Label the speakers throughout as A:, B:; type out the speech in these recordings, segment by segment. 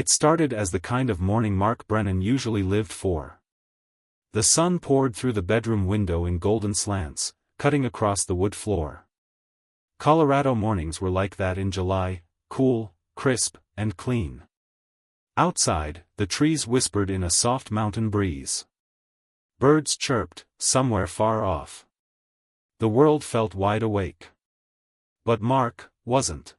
A: It started as the kind of morning Mark Brennan usually lived for. The sun poured through the bedroom window in golden slants, cutting across the wood floor. Colorado mornings were like that in July, cool, crisp, and clean. Outside, the trees whispered in a soft mountain breeze. Birds chirped, somewhere far off. The world felt wide awake. But Mark wasn't.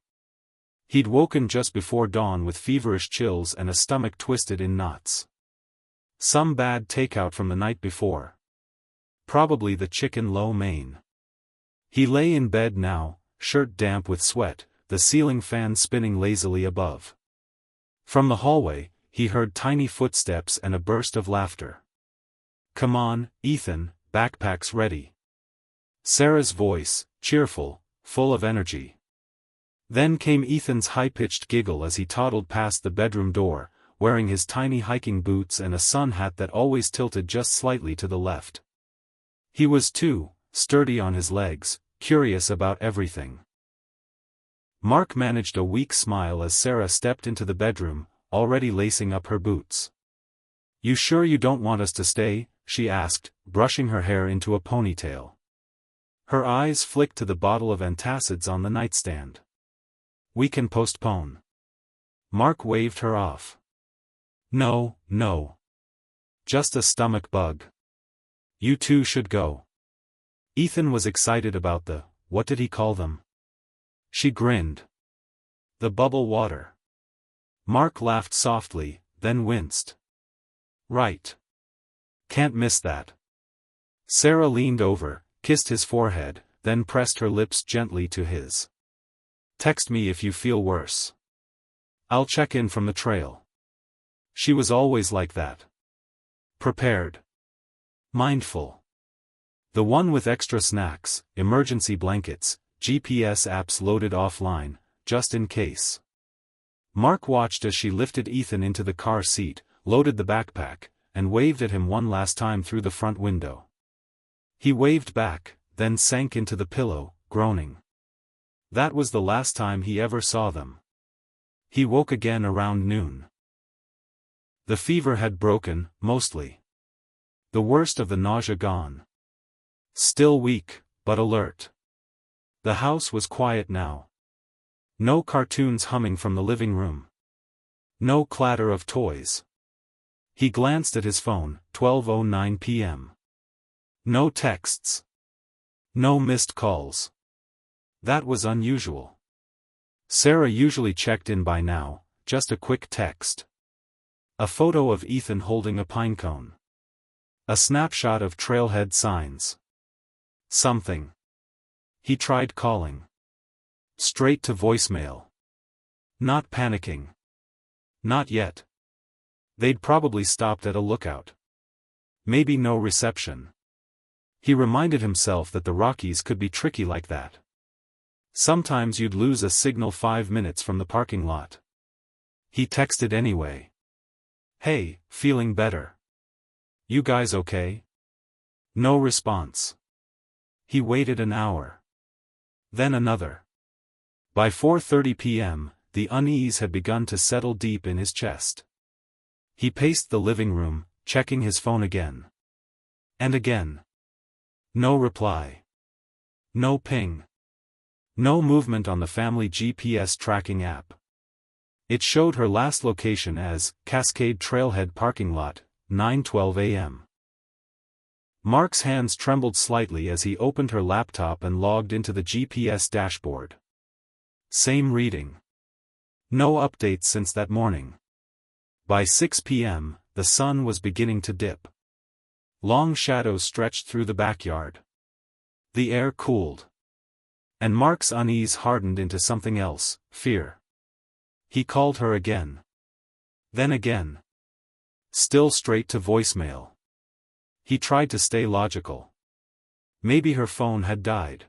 A: He'd woken just before dawn with feverish chills and a stomach twisted in knots. Some bad takeout from the night before. Probably the chicken lo mein. He lay in bed now, shirt damp with sweat, the ceiling fan spinning lazily above. From the hallway, he heard tiny footsteps and a burst of laughter. "Come on, Ethan, backpack's ready." Sarah's voice, cheerful, full of energy. Then came Ethan's high-pitched giggle as he toddled past the bedroom door, wearing his tiny hiking boots and a sun hat that always tilted just slightly to the left. He was too, sturdy on his legs, curious about everything. Mark managed a weak smile as Sarah stepped into the bedroom, already lacing up her boots. "You sure you don't want us to stay?" she asked, brushing her hair into a ponytail. Her eyes flicked to the bottle of antacids on the nightstand. "We can postpone." Mark waved her off. "No, no. Just a stomach bug. You two should go." Ethan was excited about what did he call them? She grinned. "The bubble water." Mark laughed softly, then winced. "Right. Can't miss that." Sarah leaned over, kissed his forehead, then pressed her lips gently to his. "Text me if you feel worse. I'll check in from the trail." She was always like that. Prepared. Mindful. The one with extra snacks, emergency blankets, GPS apps loaded offline, just in case. Mark watched as she lifted Ethan into the car seat, loaded the backpack, and waved at him one last time through the front window. He waved back, then sank into the pillow, groaning. That was the last time he ever saw them. He woke again around noon. The fever had broken, mostly. The worst of the nausea gone. Still weak, but alert. The house was quiet now. No cartoons humming from the living room. No clatter of toys. He glanced at his phone, 12:09 p.m. No texts. No missed calls. That was unusual. Sarah usually checked in by now, just a quick text. A photo of Ethan holding a pine cone. A snapshot of trailhead signs. Something. He tried calling. Straight to voicemail. Not panicking. Not yet. They'd probably stopped at a lookout. Maybe no reception. He reminded himself that the Rockies could be tricky like that. Sometimes you'd lose a signal 5 minutes from the parking lot. He texted anyway. "Hey, feeling better? You guys okay?" No response. He waited an hour. Then another. By 4:30 p.m., the unease had begun to settle deep in his chest. He paced the living room, checking his phone again. And again. No reply. No ping. No movement on the family GPS tracking app. It showed her last location as Cascade Trailhead Parking Lot, 9:12 a.m. Mark's hands trembled slightly as he opened her laptop and logged into the GPS dashboard. Same reading. No updates since that morning. By 6 p.m., the sun was beginning to dip. Long shadows stretched through the backyard. The air cooled. And Mark's unease hardened into something else, fear. He called her again. Then again. Still straight to voicemail. He tried to stay logical. Maybe her phone had died.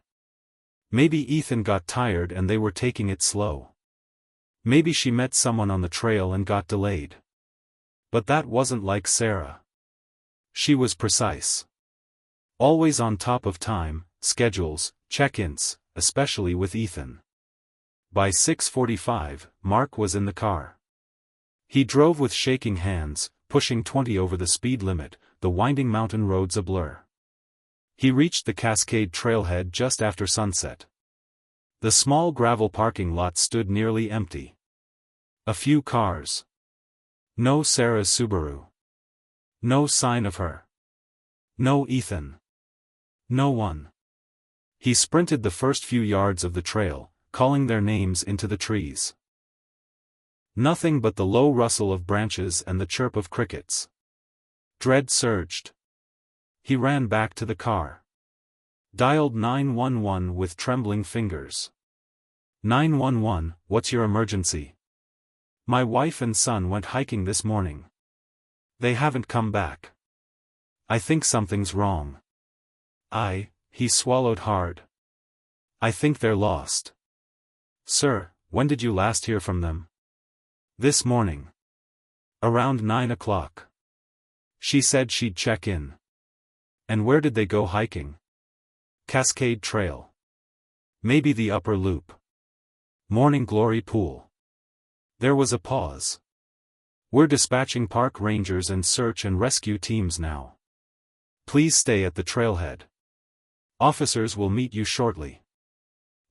A: Maybe Ethan got tired and they were taking it slow. Maybe she met someone on the trail and got delayed. But that wasn't like Sarah. She was precise. Always on top of time, schedules, check-ins, especially with Ethan. By 6:45, Mark was in the car. He drove with shaking hands, pushing 20 over the speed limit, the winding mountain roads a blur. He reached the Cascade trailhead just after sunset. The small gravel parking lot stood nearly empty. A few cars. No Sarah's Subaru. No sign of her. No Ethan. No one. He sprinted the first few yards of the trail, calling their names into the trees. Nothing but the low rustle of branches and the chirp of crickets. Dread surged. He ran back to the car. Dialed 911 with trembling fingers. 911, what's your emergency? My wife and son went hiking this morning. They haven't come back. I think something's wrong. He swallowed hard. I think they're lost. Sir, when did you last hear from them? This morning. Around 9 o'clock. She said she'd check in. And where did they go hiking? Cascade Trail. Maybe the Upper Loop. Morning Glory Pool. There was a pause. We're dispatching park rangers and search and rescue teams now. Please stay at the trailhead. Officers will meet you shortly.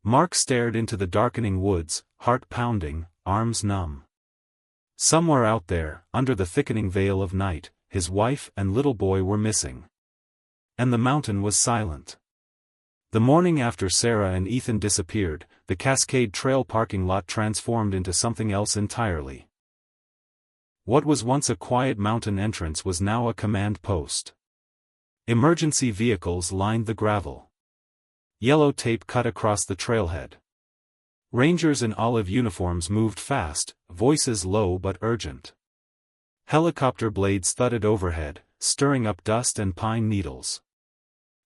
A: Mark stared into the darkening woods, heart pounding, arms numb. Somewhere out there, under the thickening veil of night, his wife and little boy were missing. And the mountain was silent. The morning after Sarah and Ethan disappeared, the Cascade Trail parking lot transformed into something else entirely. What was once a quiet mountain entrance was now a command post. Emergency vehicles lined the gravel. Yellow tape cut across the trailhead. Rangers in olive uniforms moved fast, voices low but urgent. Helicopter blades thudded overhead, stirring up dust and pine needles.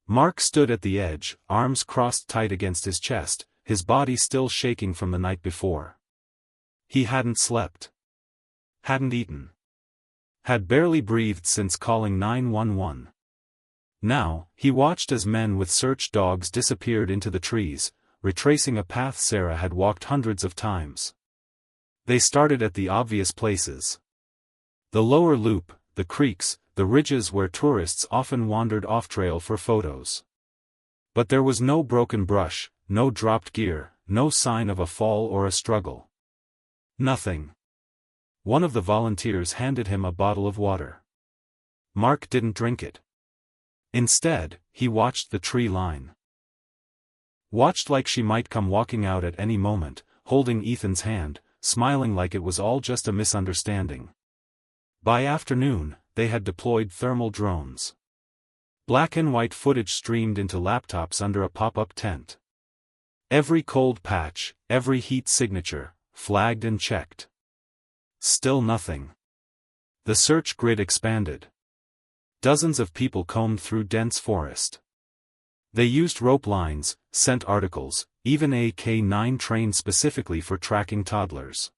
A: Mark stood at the edge, arms crossed tight against his chest, his body still shaking from the night before. He hadn't slept. Hadn't eaten. Had barely breathed since calling 911. Now, he watched as men with search dogs disappeared into the trees, retracing a path Sarah had walked hundreds of times. They started at the obvious places. The lower loop, the creeks, the ridges where tourists often wandered off-trail for photos. But there was no broken brush, no dropped gear, no sign of a fall or a struggle. Nothing. One of the volunteers handed him a bottle of water. Mark didn't drink it. Instead, he watched the tree line. Watched like she might come walking out at any moment, holding Ethan's hand, smiling like it was all just a misunderstanding. By afternoon, they had deployed thermal drones. Black and white footage streamed into laptops under a pop-up tent. Every cold patch, every heat signature, flagged and checked. Still nothing. The search grid expanded. Dozens of people combed through dense forest. They used rope lines, scent articles, even a K9 trained specifically for tracking toddlers.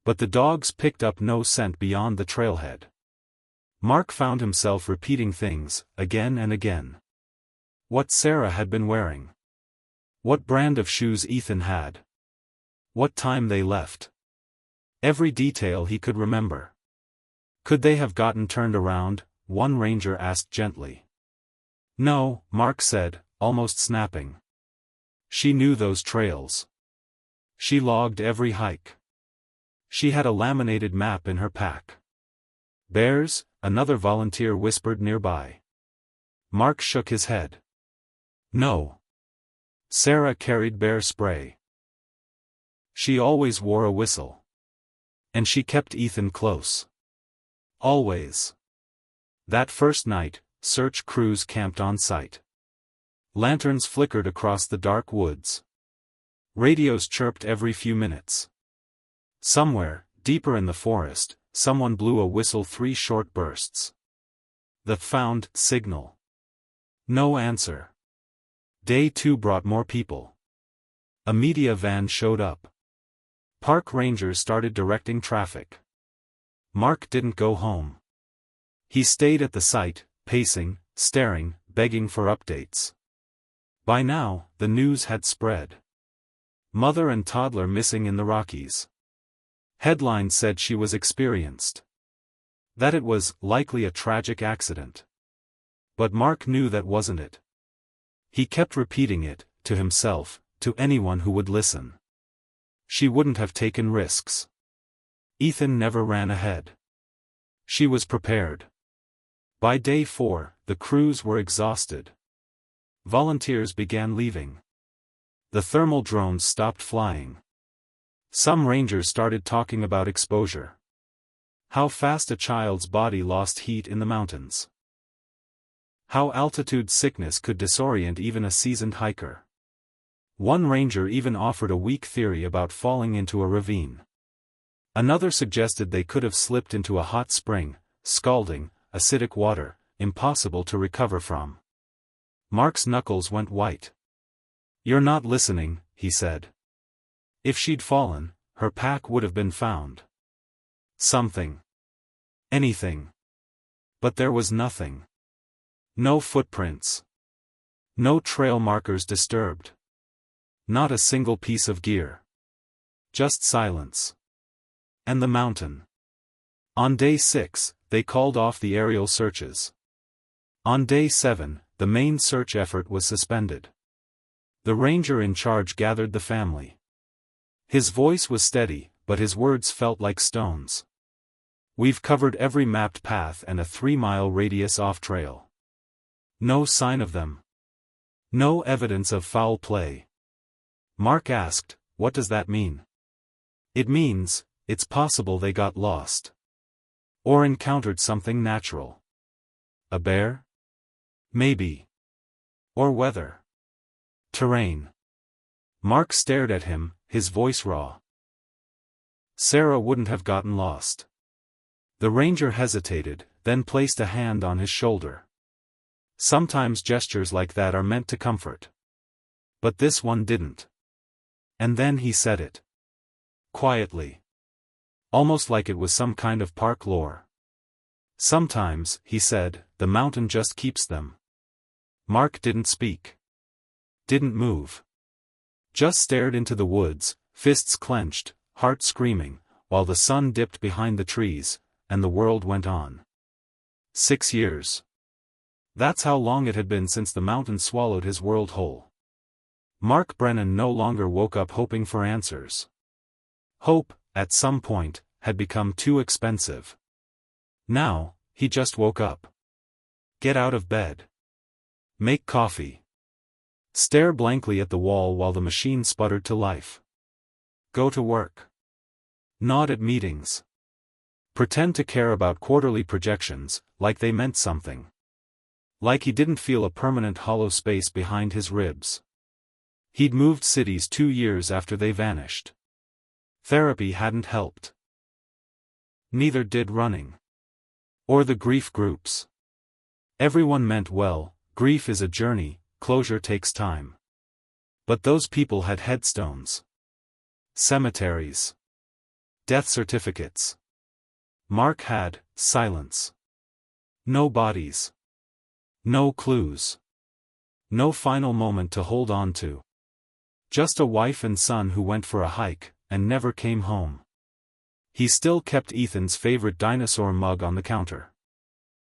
A: But the dogs picked up no scent beyond the trailhead. Mark found himself repeating things, again and again. What Sarah had been wearing. What brand of shoes Ethan had. What time they left. Every detail he could remember. Could they have gotten turned around? One ranger asked gently. No, Mark said, almost snapping. She knew those trails. She logged every hike. She had a laminated map in her pack. Bears? Another volunteer whispered nearby. Mark shook his head. No. Sarah carried bear spray. She always wore a whistle. And she kept Ethan close. Always. That first night, search crews camped on site. Lanterns flickered across the dark woods. Radios chirped every few minutes. Somewhere, deeper in the forest, someone blew a whistle 3 short bursts. The found signal. No answer. Day 2 brought more people. A media van showed up. Park rangers started directing traffic. Mark didn't go home. He stayed at the site, pacing, staring, begging for updates. By now, the news had spread. Mother and toddler missing in the Rockies. Headlines said she was experienced. That it was likely a tragic accident. But Mark knew that wasn't it. He kept repeating it, to himself, to anyone who would listen. She wouldn't have taken risks. Ethan never ran ahead. She was prepared. By day 4, the crews were exhausted. Volunteers began leaving. The thermal drones stopped flying. Some rangers started talking about exposure. How fast a child's body lost heat in the mountains. How altitude sickness could disorient even a seasoned hiker. One ranger even offered a weak theory about falling into a ravine. Another suggested they could have slipped into a hot spring, scalding, acidic water, impossible to recover from. Mark's knuckles went white. "You're not listening," he said. If she'd fallen, her pack would have been found. Something. Anything. But there was nothing. No footprints. No trail markers disturbed. Not a single piece of gear. Just silence. And the mountain. On day 6, they called off the aerial searches. On day 7, the main search effort was suspended. The ranger in charge gathered the family. His voice was steady, but his words felt like stones. "We've covered every mapped path and a 3-mile radius off trail. No sign of them. No evidence of foul play." Mark asked, "What does that mean?" "It means, it's possible they got lost. Or encountered something natural. A bear? Maybe. Or weather. Terrain." Mark stared at him, his voice raw. "Sarah wouldn't have gotten lost." The ranger hesitated, then placed a hand on his shoulder. Sometimes gestures like that are meant to comfort. But this one didn't. And then he said it. Quietly. Almost like it was some kind of park lore. "Sometimes," he said, "the mountain just keeps them." Mark didn't speak. Didn't move. Just stared into the woods, fists clenched, heart screaming, while the sun dipped behind the trees, and the world went on. 6 years. That's how long it had been since the mountain swallowed his world whole. Mark Brennan no longer woke up hoping for answers. Hope, at some point, had become too expensive. Now, he just woke up. Get out of bed. Make coffee. Stare blankly at the wall while the machine sputtered to life. Go to work. Nod at meetings. Pretend to care about quarterly projections, like they meant something. Like he didn't feel a permanent hollow space behind his ribs. He'd moved cities 2 years after they vanished. Therapy hadn't helped. Neither did running. Or the grief groups. Everyone meant well, grief is a journey, closure takes time. But those people had headstones. Cemeteries. Death certificates. Mark had silence. No bodies. No clues. No final moment to hold on to. Just a wife and son who went for a hike, and never came home. He still kept Ethan's favorite dinosaur mug on the counter.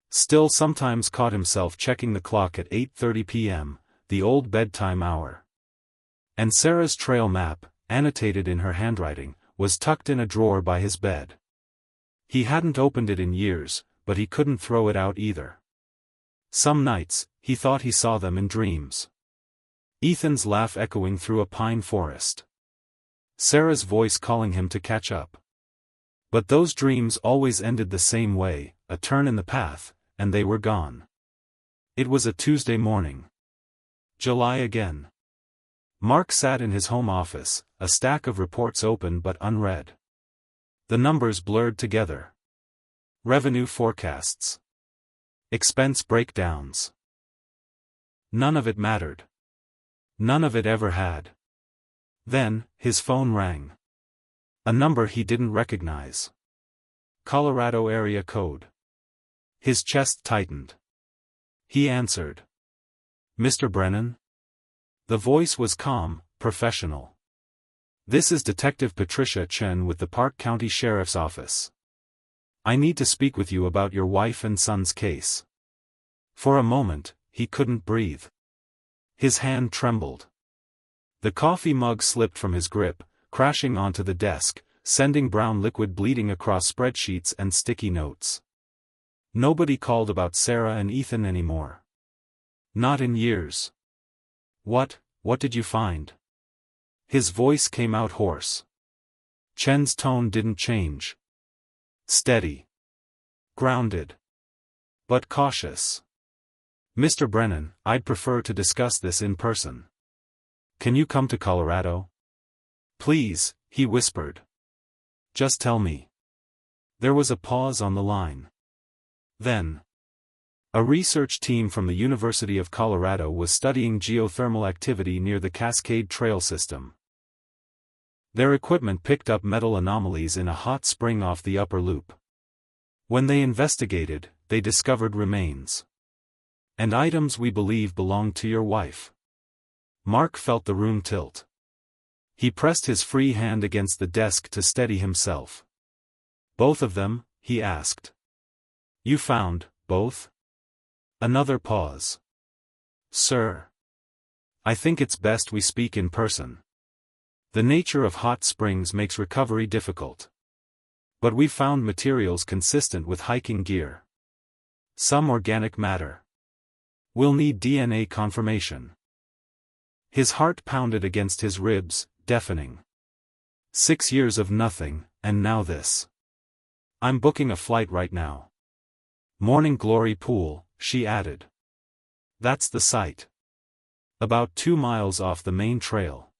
A: Still sometimes caught himself checking the clock at 8:30 p.m., the old bedtime hour. And Sarah's trail map, annotated in her handwriting, was tucked in a drawer by his bed. He hadn't opened it in years, but he couldn't throw it out either. Some nights, he thought he saw them in dreams. Ethan's laugh echoing through a pine forest. Sarah's voice calling him to catch up. But those dreams always ended the same way, a turn in the path, and they were gone. It was a Tuesday morning. July again. Mark sat in his home office, a stack of reports open but unread. The numbers blurred together. Revenue forecasts. Expense breakdowns. None of it mattered. None of it ever had. Then, his phone rang. A number he didn't recognize. Colorado area code. His chest tightened. He answered. "Mr. Brennan?" The voice was calm, professional. This is Detective Patricia Chen with the Park County Sheriff's Office. I need to speak with you about your wife and son's case. For a moment, he couldn't breathe. His hand trembled. The coffee mug slipped from his grip, crashing onto the desk, sending brown liquid bleeding across spreadsheets and sticky notes. Nobody called about Sarah and Ethan anymore. Not in years. What did you find? His voice came out hoarse. Chen's tone didn't change. Steady. Grounded. But cautious. Mr. Brennan, I'd prefer to discuss this in person. Can you come to Colorado? Please, he whispered. Just tell me. There was a pause on the line. Then. A research team from the University of Colorado was studying geothermal activity near the Cascade Trail system. Their equipment picked up metal anomalies in a hot spring off the upper loop. When they investigated, they discovered remains. And items we believe belonged to your wife. Mark felt the room tilt. He pressed his free hand against the desk to steady himself. Both of them? He asked. You found, both? Another pause. Sir. I think it's best we speak in person. The nature of hot springs makes recovery difficult. But we've found materials consistent with hiking gear. Some organic matter. We'll need DNA confirmation. His heart pounded against his ribs, deafening. 6 years of nothing, and now this. I'm booking a flight right now. Morning Glory Pool, she added. That's the site. About 2 miles off the main trail.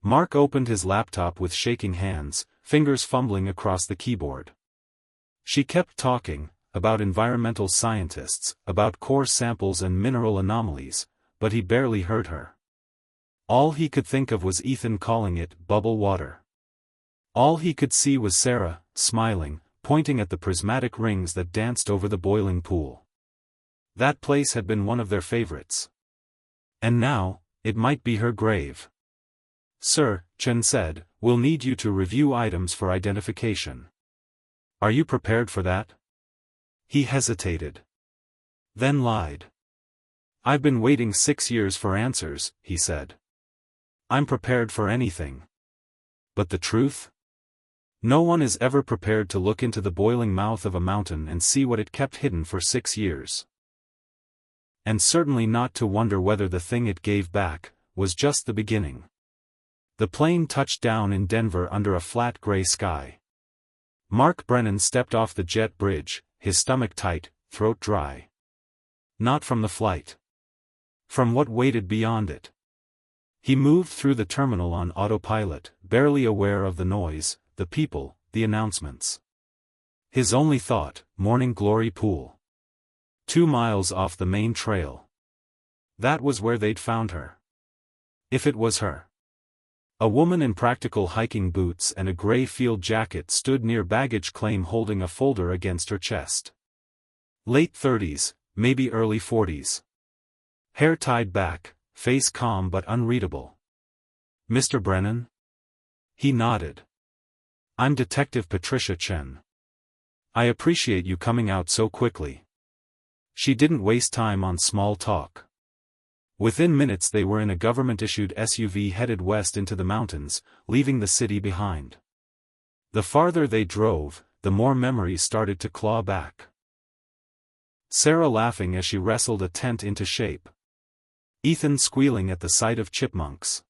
A: Mark opened his laptop with shaking hands, fingers fumbling across the keyboard. She kept talking, about environmental scientists, about core samples and mineral anomalies, but he barely heard her. All he could think of was Ethan calling it bubble water. All he could see was Sarah, smiling, pointing at the prismatic rings that danced over the boiling pool. That place had been one of their favorites. And now, it might be her grave. Sir, Chen said, we'll need you to review items for identification. Are you prepared for that? He hesitated. Then lied. I've been waiting 6 years for answers, he said. I'm prepared for anything. But the truth? No one is ever prepared to look into the boiling mouth of a mountain and see what it kept hidden for 6 years. And certainly not to wonder whether the thing it gave back was just the beginning. The plane touched down in Denver under a flat gray sky. Mark Brennan stepped off the jet bridge, his stomach tight, throat dry. Not from the flight. From what waited beyond it. He moved through the terminal on autopilot, barely aware of the noise, the people, the announcements. His only thought, Morning Glory Pool. 2 miles off the main trail. That was where they'd found her. If it was her. A woman in practical hiking boots and a gray field jacket stood near baggage claim holding a folder against her chest. Late 30s, maybe early 40s. Hair tied back, face calm but unreadable. Mr. Brennan? He nodded. I'm Detective Patricia Chen. I appreciate you coming out so quickly. She didn't waste time on small talk. Within minutes they were in a government-issued SUV headed west into the mountains, leaving the city behind. The farther they drove, the more memories started to claw back. Sarah laughing as she wrestled a tent into shape. Ethan squealing at the sight of chipmunks.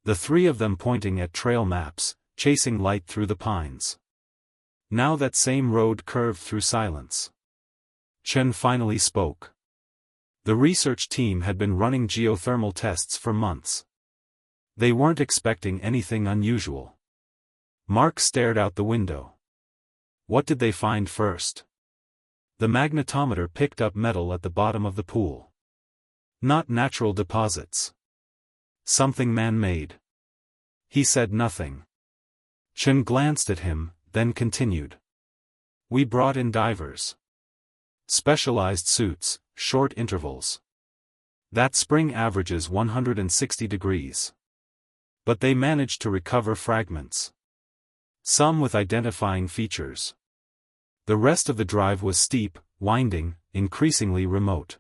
A: The three of them pointing at trail maps, chasing light through the pines. Now that same road curved through silence. Chen finally spoke. The research team had been running geothermal tests for months. They weren't expecting anything unusual. Mark stared out the window. What did they find first? The magnetometer picked up metal at the bottom of the pool. Not natural deposits. Something man-made. He said nothing. Chen glanced at him, then continued. We brought in divers. Specialized suits, short intervals. That spring averages 160 degrees. But they managed to recover fragments. Some with identifying features. The rest of the drive was steep, winding, increasingly remote.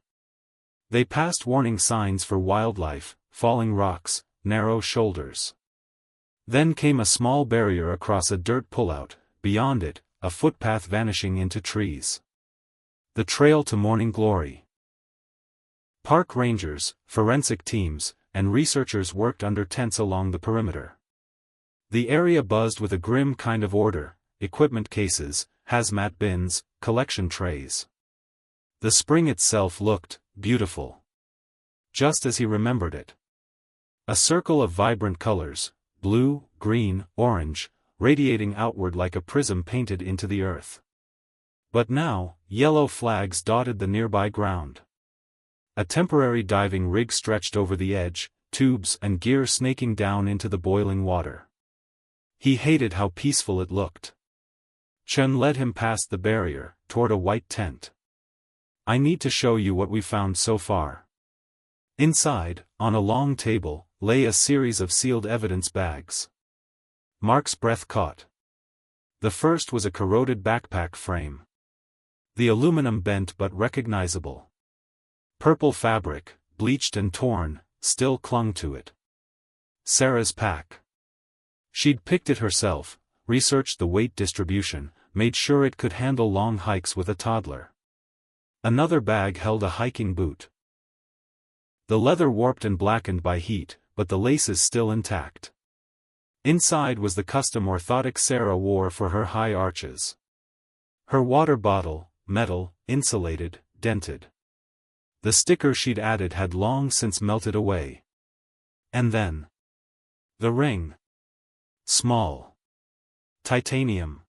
A: They passed warning signs for wildlife, falling rocks, narrow shoulders. Then came a small barrier across a dirt pullout, beyond it, a footpath vanishing into trees. The trail to morning glory. Park rangers, forensic teams, and researchers worked under tents along the perimeter. The area buzzed with a grim kind of order: equipment cases, hazmat bins, collection trays. The spring itself looked beautiful. Just as he remembered it. A circle of vibrant colors, blue, green, orange, radiating outward like a prism painted into the earth. But now, yellow flags dotted the nearby ground. A temporary diving rig stretched over the edge, tubes and gear snaking down into the boiling water. He hated how peaceful it looked. Chen led him past the barrier, toward a white tent. "I need to show you what we found so far." Inside, on a long table, lay a series of sealed evidence bags. Mark's breath caught. The first was a corroded backpack frame. The aluminum bent but recognizable. Purple fabric, bleached and torn, still clung to it. Sarah's pack. She'd picked it herself, researched the weight distribution, made sure it could handle long hikes with a toddler. Another bag held a hiking boot. The leather warped and blackened by heat, but the laces still intact. Inside was the custom orthotic Sarah wore for her high arches. Her water bottle, metal, insulated, dented. The sticker she'd added had long since melted away. And then. The ring. Small. Titanium.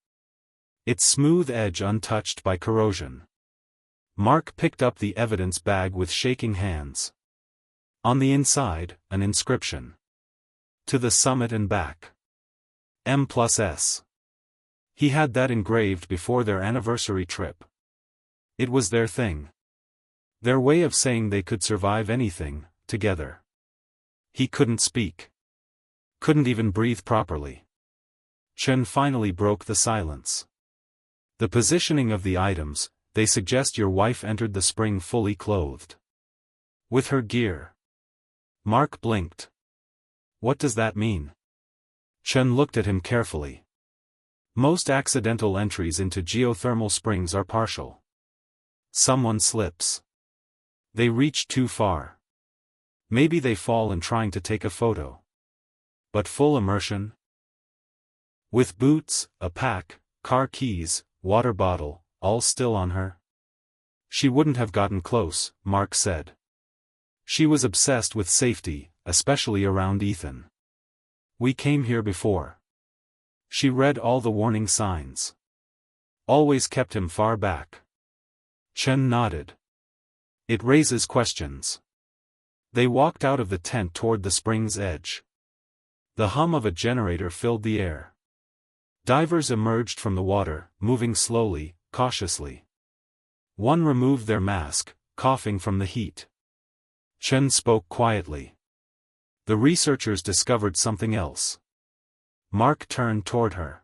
A: Its smooth edge untouched by corrosion. Mark picked up the evidence bag with shaking hands. On the inside, an inscription. "To the summit and back. M+S." He had that engraved before their anniversary trip. It was their thing. Their way of saying they could survive anything, together. He couldn't speak. Couldn't even breathe properly. Chen finally broke the silence. "The positioning of the items, they suggest your wife entered the spring fully clothed. With her gear." Mark blinked. "What does that mean?" Chen looked at him carefully. "Most accidental entries into geothermal springs are partial. Someone slips. They reach too far. Maybe they fall in trying to take a photo. But full immersion? With boots, a pack, car keys, water bottle, all still on her? She wouldn't have gotten close," Mark said. "She was obsessed with safety, especially around Ethan. We came here before. She read all the warning signs. Always kept him far back." Chen nodded. "It raises questions." They walked out of the tent toward the spring's edge. The hum of a generator filled the air. Divers emerged from the water, moving slowly, cautiously. One removed their mask, coughing from the heat. Chen spoke quietly. "The researchers discovered something else." Mark turned toward her.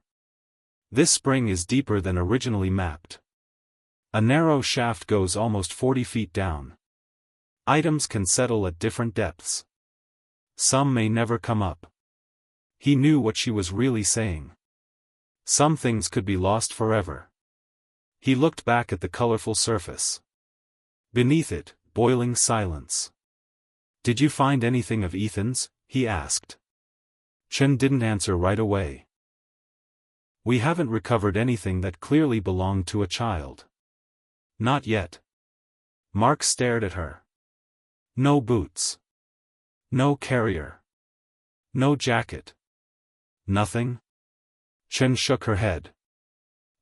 A: "This spring is deeper than originally mapped. A narrow shaft goes almost 40 feet down. Items can settle at different depths. Some may never come up." He knew what she was really saying. Some things could be lost forever. He looked back at the colorful surface. Beneath it, boiling silence. "Did you find anything of Ethan's?" he asked. Chen didn't answer right away. "We haven't recovered anything that clearly belonged to a child." "Not yet." Mark stared at her. "No boots. No carrier. No jacket. Nothing?" Chen shook her head.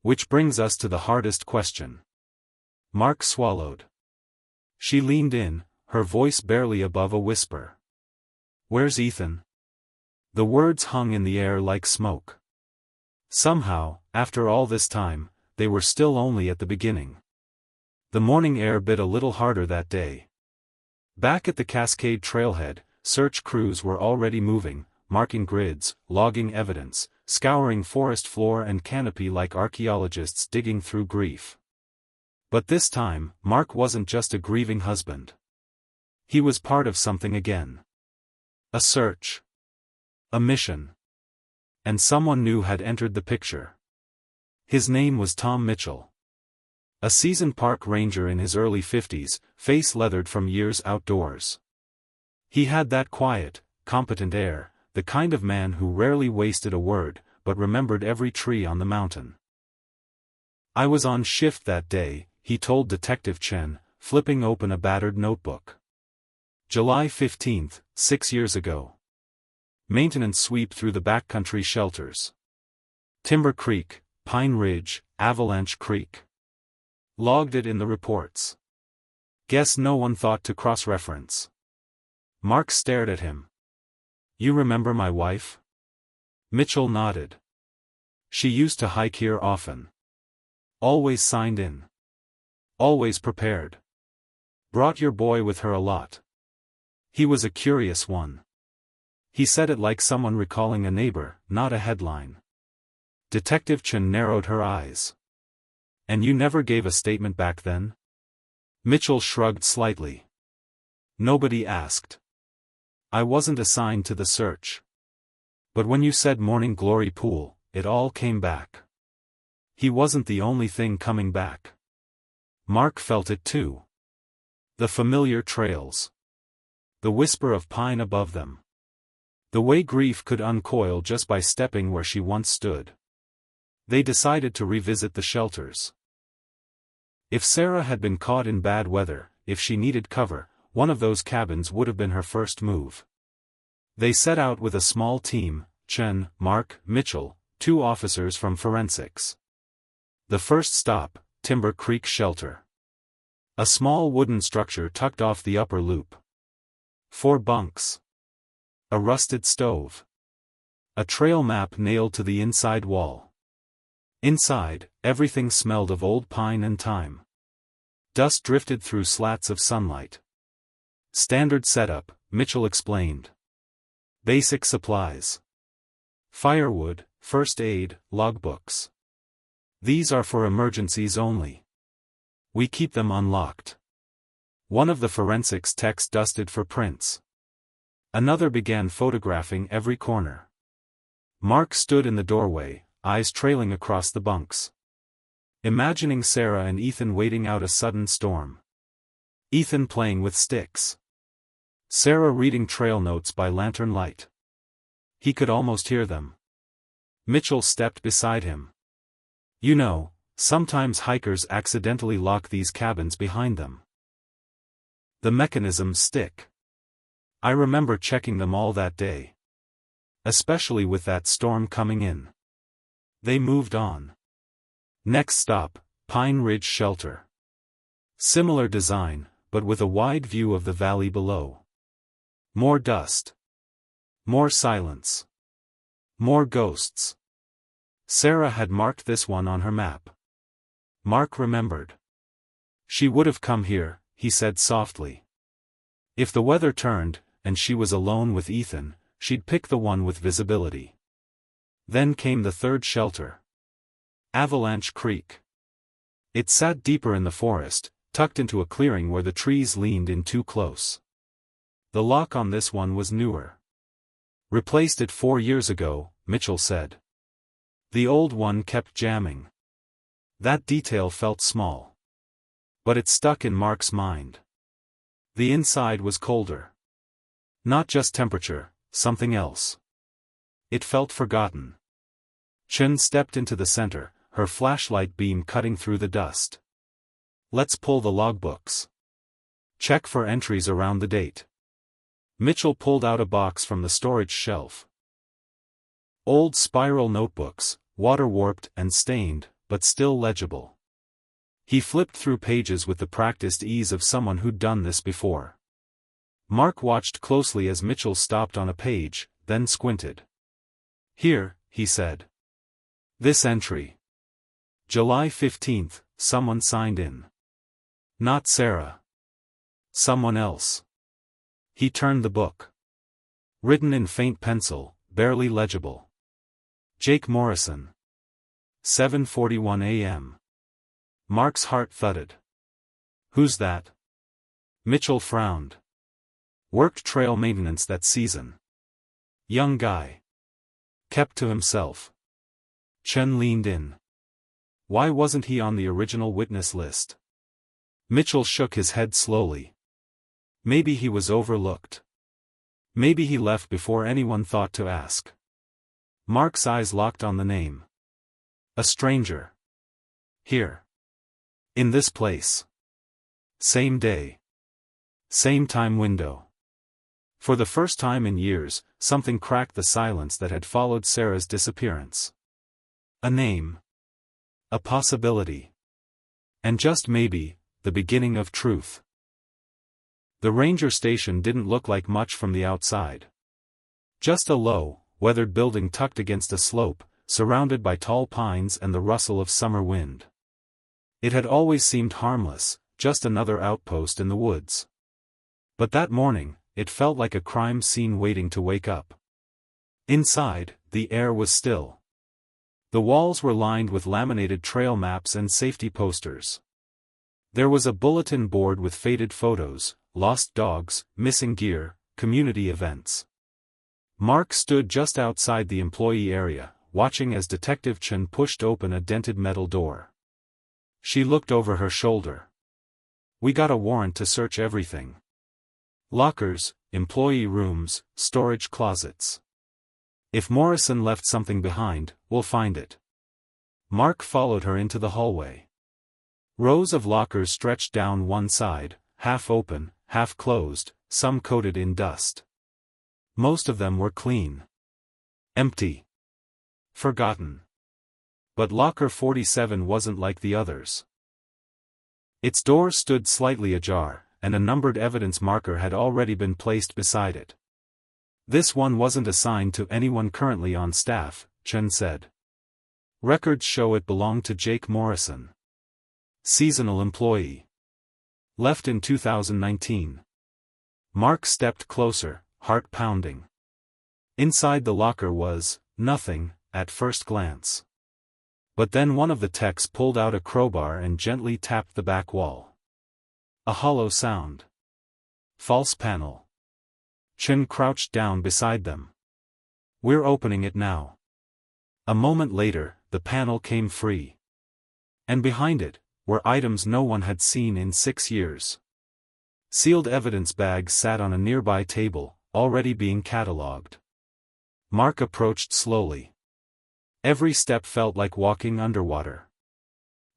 A: "Which brings us to the hardest question." Mark swallowed. She leaned in, her voice barely above a whisper. "Where's Ethan?" The words hung in the air like smoke. Somehow, after all this time, they were still only at the beginning. The morning air bit a little harder that day. Back at the Cascade trailhead, search crews were already moving, marking grids, logging evidence, scouring forest floor and canopy like archaeologists digging through grief. But this time, Mark wasn't just a grieving husband. He was part of something again. A search. A mission. And someone new had entered the picture. His name was Tom Mitchell. A seasoned park ranger in his early 50s, face leathered from years outdoors. He had that quiet, competent air, the kind of man who rarely wasted a word, but remembered every tree on the mountain. "I was on shift that day," he told Detective Chen, flipping open a battered notebook. "July 15th, 6 years ago. Maintenance sweep through the backcountry shelters. Timber Creek, Pine Ridge, Avalanche Creek. Logged it in the reports. Guess no one thought to cross-reference." Mark stared at him. "You remember my wife?" Mitchell nodded. "She used to hike here often. Always signed in. Always prepared. Brought your boy with her a lot. He was a curious one." He said it like someone recalling a neighbor, not a headline. Detective Chen narrowed her eyes. "And you never gave a statement back then?" Mitchell shrugged slightly. "Nobody asked. I wasn't assigned to the search. But when you said Morning Glory Pool, it all came back." He wasn't the only thing coming back. Mark felt it too. The familiar trails. The whisper of pine above them. The way grief could uncoil just by stepping where she once stood. They decided to revisit the shelters. If Sarah had been caught in bad weather, if she needed cover, one of those cabins would have been her first move. They set out with a small team: Chen, Mark, Mitchell, 2 officers from forensics. The first stop, Timber Creek Shelter. A small wooden structure tucked off the upper loop. 4 bunks. A rusted stove. A trail map nailed to the inside wall. Inside, everything smelled of old pine and thyme. Dust drifted through slats of sunlight. "Standard setup," Mitchell explained. "Basic supplies. Firewood, first aid, logbooks. These are for emergencies only. We keep them unlocked." One of the forensics techs dusted for prints. Another began photographing every corner. Mark stood in the doorway, eyes trailing across the bunks. Imagining Sarah and Ethan waiting out a sudden storm. Ethan playing with sticks. Sarah reading trail notes by lantern light. He could almost hear them. Mitchell stepped beside him. "You know, sometimes hikers accidentally lock these cabins behind them. The mechanisms stick. I remember checking them all that day. Especially with that storm coming in." They moved on. Next stop, Pine Ridge Shelter. Similar design, but with a wide view of the valley below. More dust. More silence. More ghosts. Sarah had marked this one on her map. Mark remembered. "She would have come here," he said softly. "If the weather turned, and she was alone with Ethan, she'd pick the one with visibility." Then came the third shelter. Avalanche Creek. It sat deeper in the forest, tucked into a clearing where the trees leaned in too close. The lock on this one was newer. "Replaced it 4 years ago," Mitchell said. The old one kept jamming. That detail felt small. But it stuck in Mark's mind. The inside was colder. Not just temperature, something else. It felt forgotten. Chen stepped into the center, her flashlight beam cutting through the dust. "Let's pull the logbooks. Check for entries around the date." Mitchell pulled out a box from the storage shelf. Old spiral notebooks, water-warped and stained, but still legible. He flipped through pages with the practiced ease of someone who'd done this before. Mark watched closely as Mitchell stopped on a page, then squinted. "Here," he said. "This entry. July 15th, someone signed in. Not Sarah. Someone else." He turned the book. Written in faint pencil, barely legible. Jake Morrison. 7:41 a.m. Mark's heart thudded. Who's that? Mitchell frowned. Worked trail maintenance that season. Young guy. Kept to himself. Chen leaned in. Why wasn't he on the original witness list? Mitchell shook his head slowly. Maybe he was overlooked. Maybe he left before anyone thought to ask. Mark's eyes locked on the name. A stranger. Here. In this place. Same day. Same time window. For the first time in years, something cracked the silence that had followed Sarah's disappearance. A name. A possibility. And just maybe, the beginning of truth. The ranger station didn't look like much from the outside. Just a low, weathered building tucked against a slope, surrounded by tall pines and the rustle of summer wind. It had always seemed harmless, just another outpost in the woods. But that morning, it felt like a crime scene waiting to wake up. Inside, the air was still. The walls were lined with laminated trail maps and safety posters. There was a bulletin board with faded photos, lost dogs, missing gear, community events. Mark stood just outside the employee area, watching as Detective Chen pushed open a dented metal door. She looked over her shoulder. We got a warrant to search everything. Lockers, employee rooms, storage closets. If Morrison left something behind, we'll find it. Mark followed her into the hallway. Rows of lockers stretched down one side, half open, half closed, some coated in dust. Most of them were clean. Empty. Forgotten. But locker 47 wasn't like the others. Its door stood slightly ajar, and a numbered evidence marker had already been placed beside it. This one wasn't assigned to anyone currently on staff, Chen said. Records show it belonged to Jake Morrison. Seasonal employee. Left in 2019. Mark stepped closer, heart pounding. Inside the locker was nothing, at first glance. But then one of the techs pulled out a crowbar and gently tapped the back wall. A hollow sound. False panel. Chen crouched down beside them. We're opening it now. A moment later, the panel came free. And behind it, were items no one had seen in 6 years. Sealed evidence bags sat on a nearby table, already being catalogued. Mark approached slowly. Every step felt like walking underwater.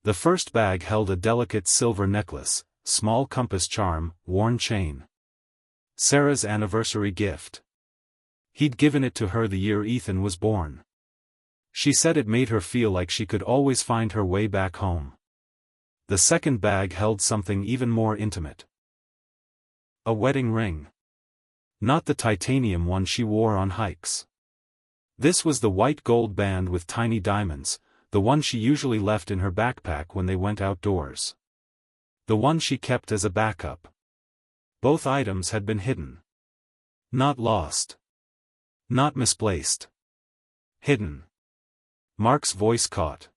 A: The first bag held a delicate silver necklace, small compass charm, worn chain. Sarah's anniversary gift. He'd given it to her the year Ethan was born. She said it made her feel like she could always find her way back home. The second bag held something even more intimate. A wedding ring. Not the titanium one she wore on hikes. This was the white gold band with tiny diamonds, the one she usually left in her backpack when they went outdoors. The one she kept as a backup. Both items had been hidden. Not lost. Not misplaced. Hidden. Mark's voice caught.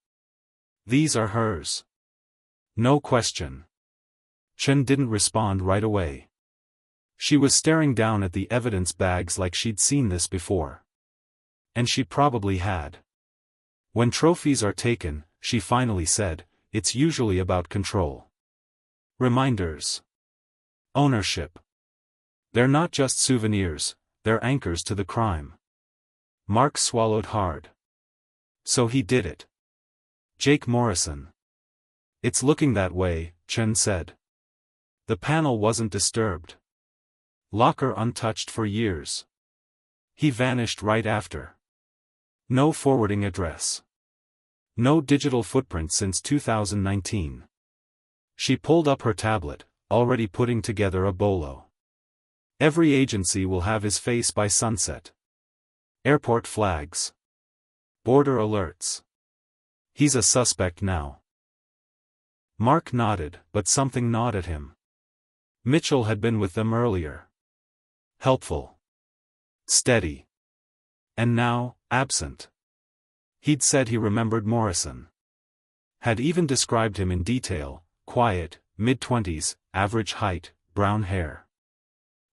A: These are hers. No question. Chen didn't respond right away. She was staring down at the evidence bags like she'd seen this before. And she probably had. When trophies are taken, she finally said, it's usually about control. Reminders. Ownership. They're not just souvenirs, they're anchors to the crime. Mark swallowed hard. So he did it. Jake Morrison. It's looking that way, Chen said. The panel wasn't disturbed. Locker untouched for years. He vanished right after. No forwarding address. No digital footprint since 2019. She pulled up her tablet, already putting together a bolo. Every agency will have his face by sunset. Airport flags. Border alerts. He's a suspect now. Mark nodded, but something gnawed at him. Mitchell had been with them earlier. Helpful. Steady. And now, absent. He'd said he remembered Morrison. Had even described him in detail: quiet, mid-20s, average height, brown hair.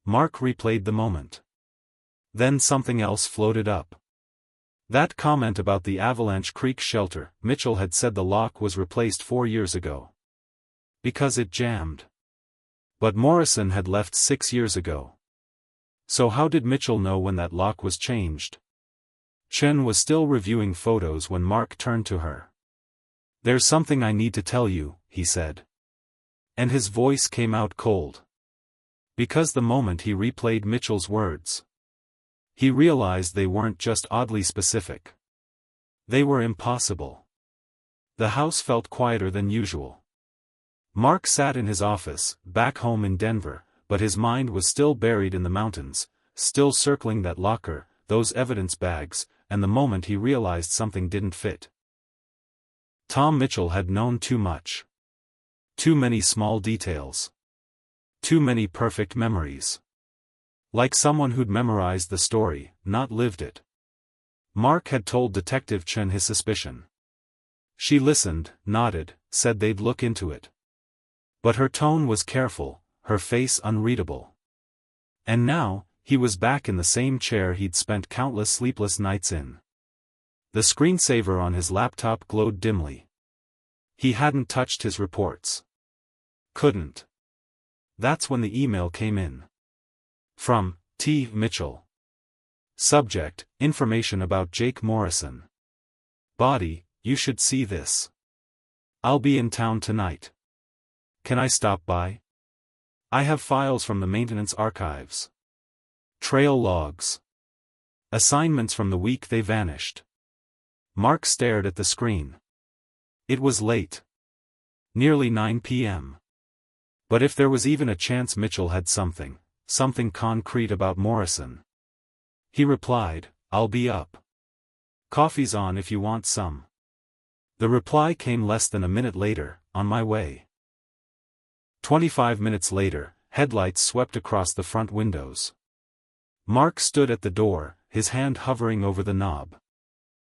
A: Mark replayed the moment. Then something else floated up. That comment about the Avalanche Creek shelter. Mitchell had said the lock was replaced 4 years ago. Because it jammed. But Morrison had left 6 years ago. So how did Mitchell know when that lock was changed? Chen was still reviewing photos when Mark turned to her. "There's something I need to tell you," he said. And his voice came out cold. Because the moment he replayed Mitchell's words, he realized they weren't just oddly specific. They were impossible. The house felt quieter than usual. Mark sat in his office, back home in Denver, but his mind was still buried in the mountains, still circling that locker, those evidence bags, and the moment he realized something didn't fit. Tom Mitchell had known too much. Too many small details. Too many perfect memories. Like someone who'd memorized the story, not lived it. Mark had told Detective Chen his suspicion. She listened, nodded, said they'd look into it. But her tone was careful, her face unreadable. And now, he was back in the same chair he'd spent countless sleepless nights in. The screensaver on his laptop glowed dimly. He hadn't touched his reports. Couldn't. That's when the email came in. From T. Mitchell. Subject: information about Jake Morrison. Body: you should see this. I'll be in town tonight. Can I stop by? I have files from the maintenance archives. Trail logs. Assignments from the week they vanished. Mark stared at the screen. It was late. Nearly 9 p.m. But if there was even a chance Mitchell had something concrete about Morrison. He replied, "I'll be up. Coffee's on if you want some." The reply came less than a minute later: "On my way." 25 minutes later, headlights swept across the front windows. Mark stood at the door, his hand hovering over the knob.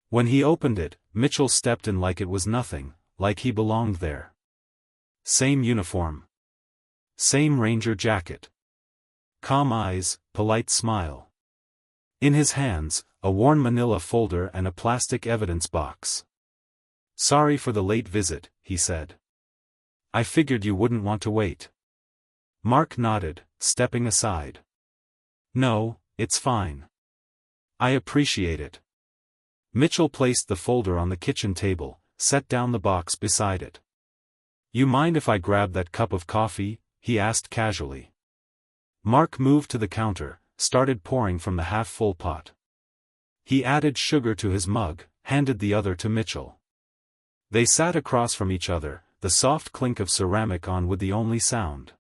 A: When he opened it, Mitchell stepped in like it was nothing, like he belonged there. Same uniform. Same ranger jacket. Calm eyes, polite smile. In his hands, a worn manila folder and a plastic evidence box. "Sorry for the late visit," he said. "I figured you wouldn't want to wait." Mark nodded, stepping aside. "No, it's fine. I appreciate it." Mitchell placed the folder on the kitchen table, set down the box beside it. "You mind if I grab that cup of coffee?" he asked casually. Mark moved to the counter, started pouring from the half-full pot. He added sugar to his mug, handed the other to Mitchell. They sat across from each other, the soft clink of ceramic on wood the only sound.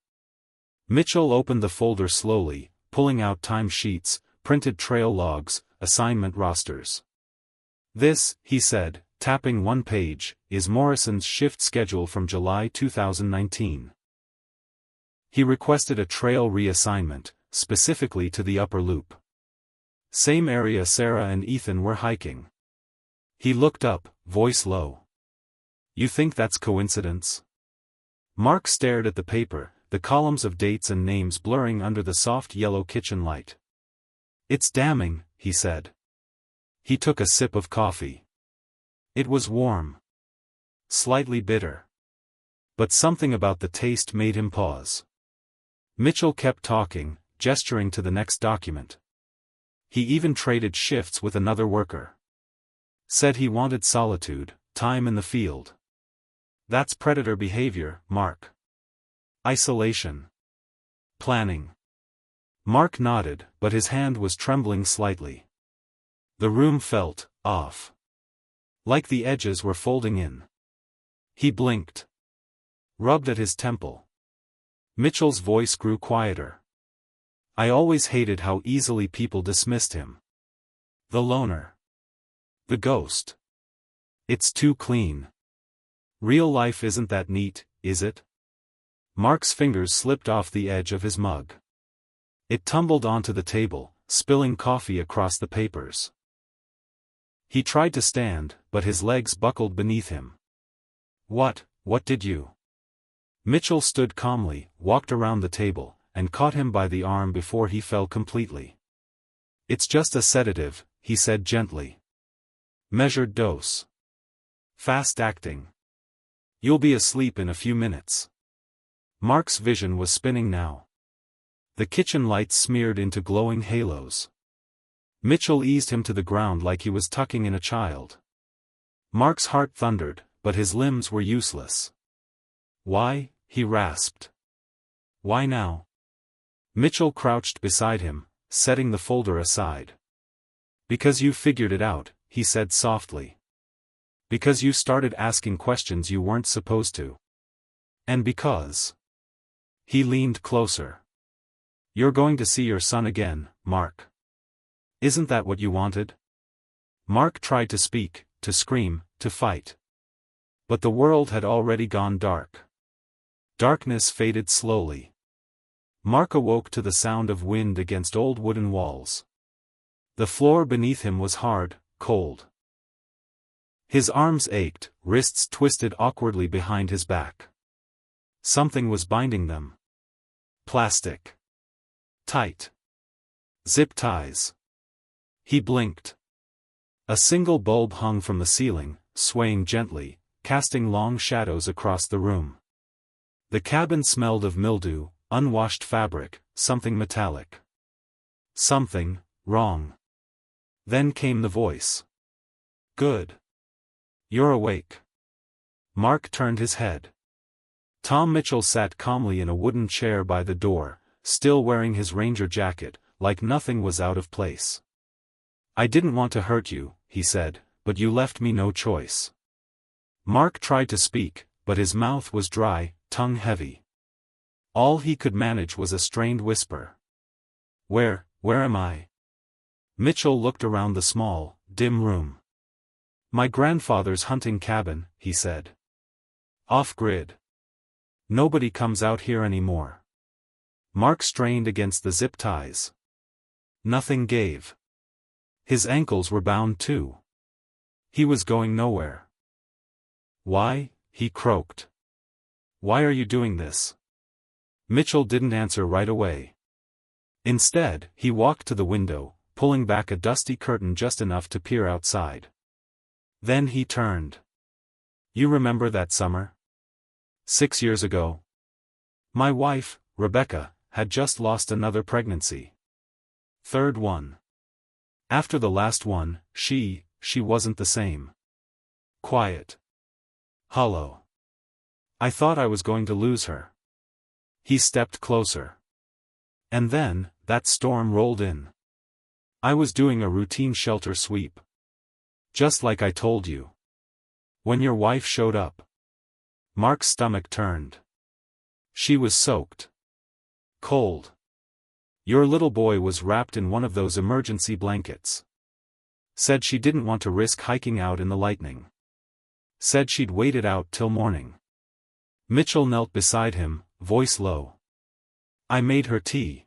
A: Mitchell opened the folder slowly, pulling out time sheets, printed trail logs, assignment rosters. "This," he said, tapping one page, "is Morrison's shift schedule from July 2019. He requested a trail reassignment, specifically to the upper loop. Same area Sarah and Ethan were hiking." He looked up, voice low. "You think that's coincidence?" Mark stared at the paper, the columns of dates and names blurring under the soft yellow kitchen light. "It's damning," he said. He took a sip of coffee. It was warm. Slightly bitter. But something about the taste made him pause. Mitchell kept talking, gesturing to the next document. He even traded shifts with another worker. Said he wanted solitude, time in the field. That's predator behavior, Mark. Isolation. Planning. Mark nodded, but his hand was trembling slightly. The room felt off. Like the edges were folding in. He blinked. Rubbed at his temple. Mitchell's voice grew quieter. "I always hated how easily people dismissed him. The loner. The ghost. It's too clean. Real life isn't that neat, is it?" Mark's fingers slipped off the edge of his mug. It tumbled onto the table, spilling coffee across the papers. He tried to stand, but his legs buckled beneath him. What did you? Mitchell stood calmly, walked around the table, and caught him by the arm before he fell completely. It's just a sedative, he said gently. Measured dose. Fast acting. You'll be asleep in a few minutes. Mark's vision was spinning now. The kitchen lights smeared into glowing halos. Mitchell eased him to the ground like he was tucking in a child. Mark's heart thundered, but his limbs were useless. Why? He rasped. Why now? Mitchell crouched beside him, setting the folder aside. Because you figured it out, he said softly. Because you started asking questions you weren't supposed to. And because... He leaned closer. You're going to see your son again, Mark. Isn't that what you wanted? Mark tried to speak, to scream, to fight. But the world had already gone dark. Darkness faded slowly. Mark awoke to the sound of wind against old wooden walls. The floor beneath him was hard, cold. His arms ached, wrists twisted awkwardly behind his back. Something was binding them. Plastic. Tight. Zip ties. He blinked. A single bulb hung from the ceiling, swaying gently, casting long shadows across the room. The cabin smelled of mildew, unwashed fabric, something metallic. Something wrong. Then came the voice. Good. You're awake. Mark turned his head. Tom Mitchell sat calmly in a wooden chair by the door, still wearing his ranger jacket, like nothing was out of place. I didn't want to hurt you, he said, but you left me no choice. Mark tried to speak, but his mouth was dry, tongue heavy. All he could manage was a strained whisper. Where am I? Mitchell looked around the small, dim room. My grandfather's hunting cabin, he said. Off-grid. Nobody comes out here anymore. Mark strained against the zip ties. Nothing gave. His ankles were bound too. He was going nowhere. Why? He croaked. Why are you doing this? Mitchell didn't answer right away. Instead, he walked to the window, pulling back a dusty curtain just enough to peer outside. Then he turned. You remember that summer? 6 years ago. My wife, Rebecca, had just lost another pregnancy. Third one. After the last one, she wasn't the same. Quiet. Hollow. I thought I was going to lose her. He stepped closer. And then, that storm rolled in. I was doing a routine shelter sweep. Just like I told you. When your wife showed up. Mark's stomach turned. She was soaked. Cold. Your little boy was wrapped in one of those emergency blankets. Said she didn't want to risk hiking out in the lightning. Said she'd wait it out till morning. Mitchell knelt beside him, voice low. I made her tea.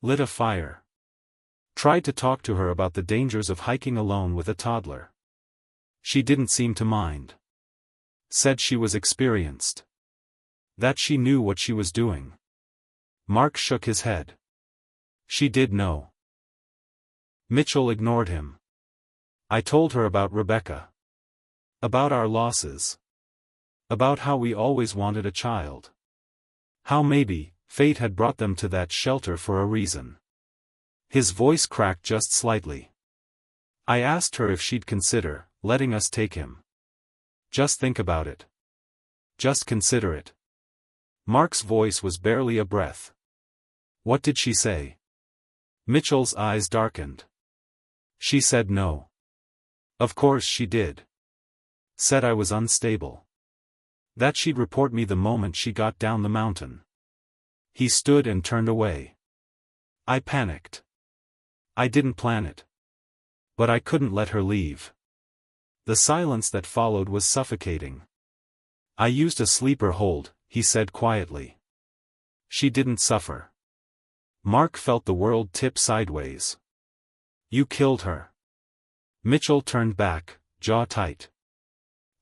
A: Lit a fire. Tried to talk to her about the dangers of hiking alone with a toddler. She didn't seem to mind. Said she was experienced. That she knew what she was doing. Mark shook his head. She did know. Mitchell ignored him. I told her about Rebecca. About our losses. About how we always wanted a child. How maybe, fate had brought them to that shelter for a reason. His voice cracked just slightly. I asked her if she'd consider letting us take him. Just think about it. Just consider it. Mark's voice was barely a breath. What did she say? Mitchell's eyes darkened. She said no. Of course she did. Said I was unstable. That she'd report me the moment she got down the mountain. He stood and turned away. I panicked. I didn't plan it. But I couldn't let her leave. The silence that followed was suffocating. I used a sleeper hold, he said quietly. She didn't suffer. Mark felt the world tip sideways. You killed her. Mitchell turned back, jaw tight.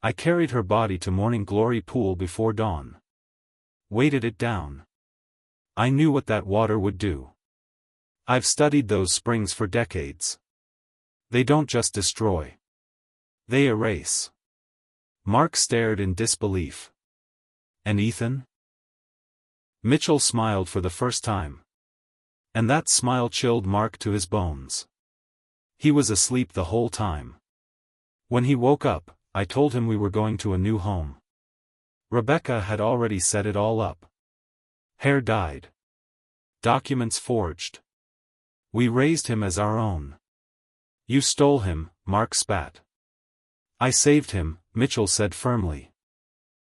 A: I carried her body to Morning Glory Pool before dawn. Weighted it down. I knew what that water would do. I've studied those springs for decades. They don't just destroy. They erase. Mark stared in disbelief. And Ethan? Mitchell smiled for the first time. And that smile chilled Mark to his bones. He was asleep the whole time. When he woke up, I told him we were going to a new home. Rebecca had already set it all up. Hair dyed. Documents forged. We raised him as our own. You stole him, Mark spat. I saved him, Mitchell said firmly.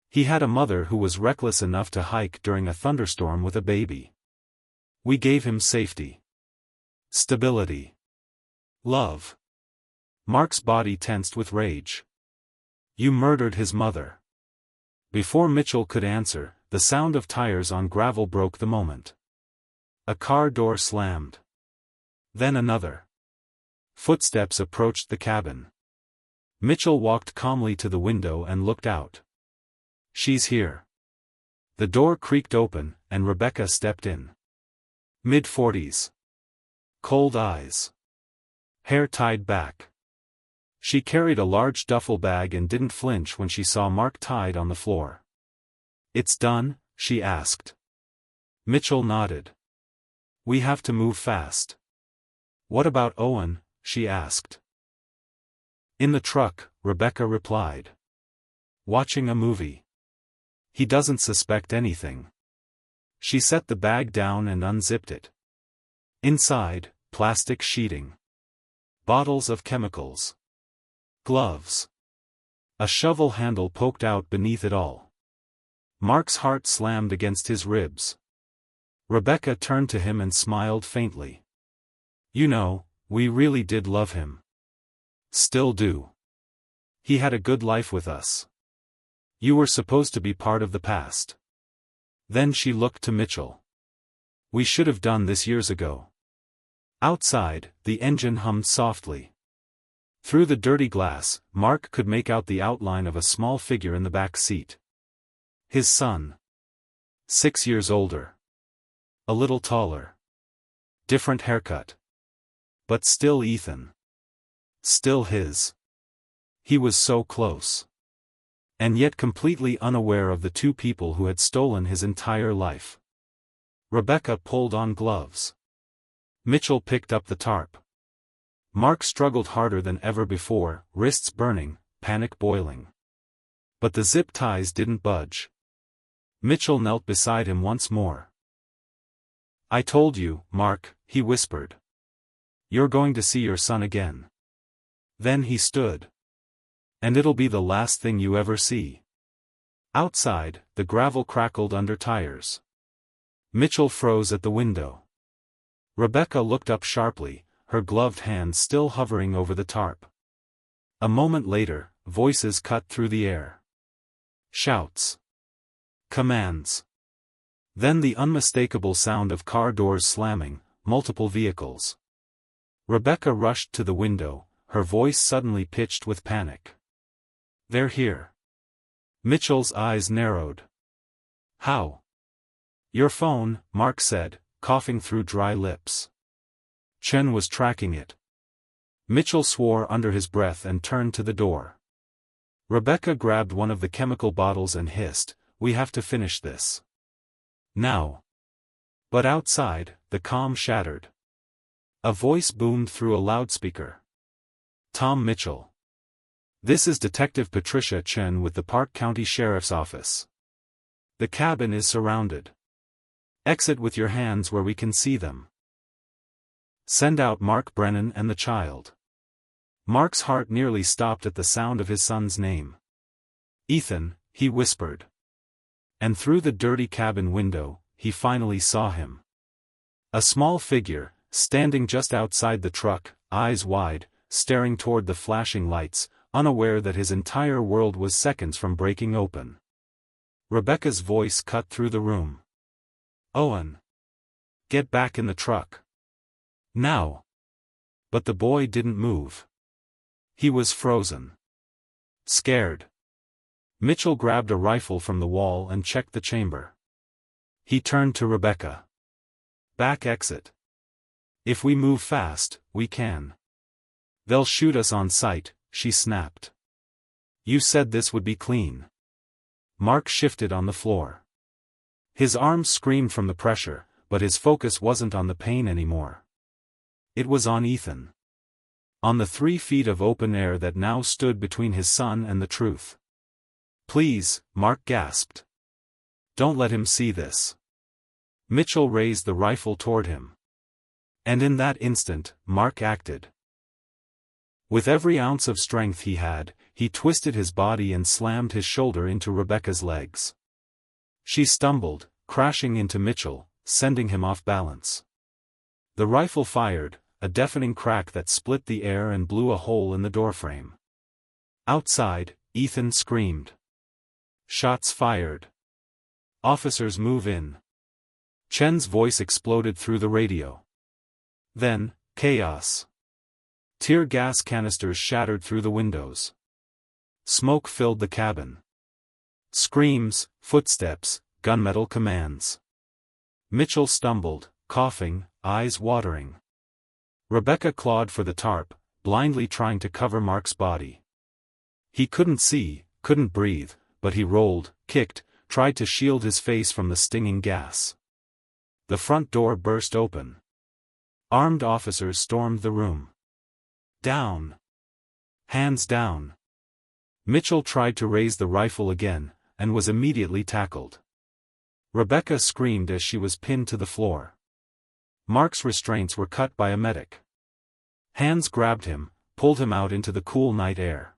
A: He had a mother who was reckless enough to hike during a thunderstorm with a baby. We gave him safety. Stability. Love. Mark's body tensed with rage. You murdered his mother. Before Mitchell could answer, the sound of tires on gravel broke the moment. A car door slammed. Then another. Footsteps approached the cabin. Mitchell walked calmly to the window and looked out. She's here. The door creaked open, and Rebecca stepped in. Mid-40s. Cold eyes. Hair tied back. She carried a large duffel bag and didn't flinch when she saw Mark tied on the floor. It's done, she asked. Mitchell nodded. We have to move fast. What about Owen? She asked. In the truck, Rebecca replied. Watching a movie. He doesn't suspect anything. She set the bag down and unzipped it. Inside, plastic sheeting. Bottles of chemicals. Gloves. A shovel handle poked out beneath it all. Mark's heart slammed against his ribs. Rebecca turned to him and smiled faintly. You know, we really did love him. Still do. He had a good life with us. You were supposed to be part of the past. Then she looked to Mitchell. We should have done this years ago. Outside, the engine hummed softly. Through the dirty glass, Mark could make out the outline of a small figure in the back seat. His son. 6 years older. A little taller. Different haircut. But still Ethan. Still his. He was so close. And yet completely unaware of the two people who had stolen his entire life. Rebecca pulled on gloves. Mitchell picked up the tarp. Mark struggled harder than ever before, wrists burning, panic boiling. But the zip ties didn't budge. Mitchell knelt beside him once more. I told you, Mark, he whispered. You're going to see your son again. Then he stood. And it'll be the last thing you ever see. Outside, the gravel crackled under tires. Mitchell froze at the window. Rebecca looked up sharply, her gloved hand still hovering over the tarp. A moment later, voices cut through the air. Shouts. Commands. Then the unmistakable sound of car doors slamming, multiple vehicles. Rebecca rushed to the window, her voice suddenly pitched with panic. They're here. Mitchell's eyes narrowed. How? Your phone, Mark said, coughing through dry lips. Chen was tracking it. Mitchell swore under his breath and turned to the door. Rebecca grabbed one of the chemical bottles and hissed, We have to finish this. Now. But outside, the calm shattered. A voice boomed through a loudspeaker. Tom Mitchell. This is Detective Patricia Chen with the Park County Sheriff's Office. The cabin is surrounded. Exit with your hands where we can see them. Send out Mark Brennan and the child. Mark's heart nearly stopped at the sound of his son's name. Ethan, he whispered. And through the dirty cabin window, he finally saw him. A small figure, standing just outside the truck, eyes wide, staring toward the flashing lights, unaware that his entire world was seconds from breaking open. Rebecca's voice cut through the room. Owen. Get back in the truck. Now. But the boy didn't move. He was frozen. Scared. Mitchell grabbed a rifle from the wall and checked the chamber. He turned to Rebecca. Back exit. If we move fast, we can. They'll shoot us on sight, she snapped. You said this would be clean. Mark shifted on the floor. His arms screamed from the pressure, but his focus wasn't on the pain anymore. It was on Ethan. On the 3 feet of open air that now stood between his son and the truth. Please, Mark gasped. Don't let him see this. Mitchell raised the rifle toward him. And in that instant, Mark acted. With every ounce of strength he had, he twisted his body and slammed his shoulder into Rebecca's legs. She stumbled, crashing into Mitchell, sending him off balance. The rifle fired, a deafening crack that split the air and blew a hole in the doorframe. Outside, Ethan screamed. Shots fired. Officers move in. Chen's voice exploded through the radio. Then, chaos. Tear gas canisters shattered through the windows. Smoke filled the cabin. Screams, footsteps, gunmetal commands. Mitchell stumbled, coughing, eyes watering. Rebecca clawed for the tarp, blindly trying to cover Mark's body. He couldn't see, couldn't breathe, but he rolled, kicked, tried to shield his face from the stinging gas. The front door burst open. Armed officers stormed the room. Down. Hands down. Mitchell tried to raise the rifle again, and was immediately tackled. Rebecca screamed as she was pinned to the floor. Mark's restraints were cut by a medic. Hands grabbed him, pulled him out into the cool night air.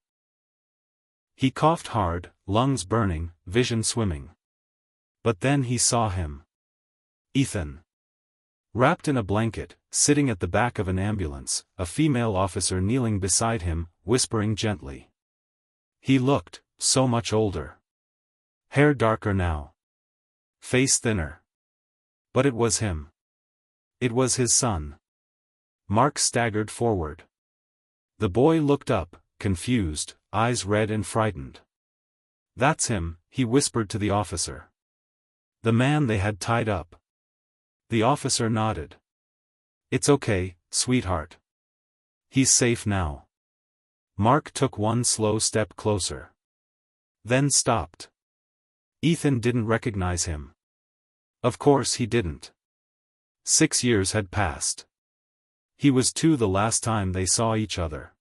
A: He coughed hard, lungs burning, vision swimming. But then he saw him. Ethan. Wrapped in a blanket, sitting at the back of an ambulance, a female officer kneeling beside him, whispering gently. He looked so much older. Hair darker now. Face thinner. But it was him. It was his son. Mark staggered forward. The boy looked up, confused, eyes red and frightened. That's him, he whispered to the officer. The man they had tied up. The officer nodded. It's okay, sweetheart. He's safe now. Mark took one slow step closer. Then stopped. Ethan didn't recognize him. Of course he didn't. 6 years had passed. He was 2 the last time they saw each other.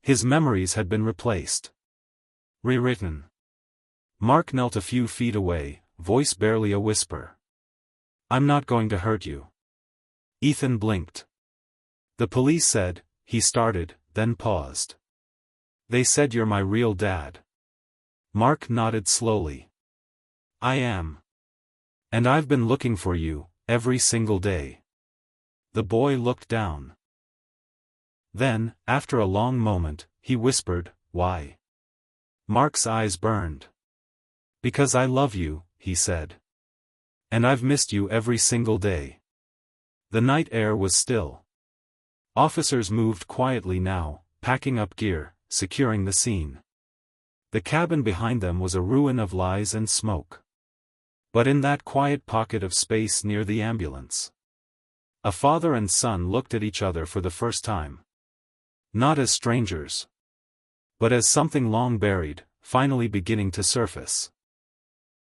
A: His memories had been replaced. Rewritten. Mark knelt a few feet away, voice barely a whisper. I'm not going to hurt you. Ethan blinked. The police said, he started, then paused. They said you're my real dad. Mark nodded slowly. I am. And I've been looking for you, every single day. The boy looked down. Then, after a long moment, he whispered, why? Mark's eyes burned. Because I love you, he said. And I've missed you every single day. The night air was still. Officers moved quietly now, packing up gear, securing the scene. The cabin behind them was a ruin of lies and smoke. But in that quiet pocket of space near the ambulance, a father and son looked at each other for the first time. Not as strangers, but as something long buried, finally beginning to surface.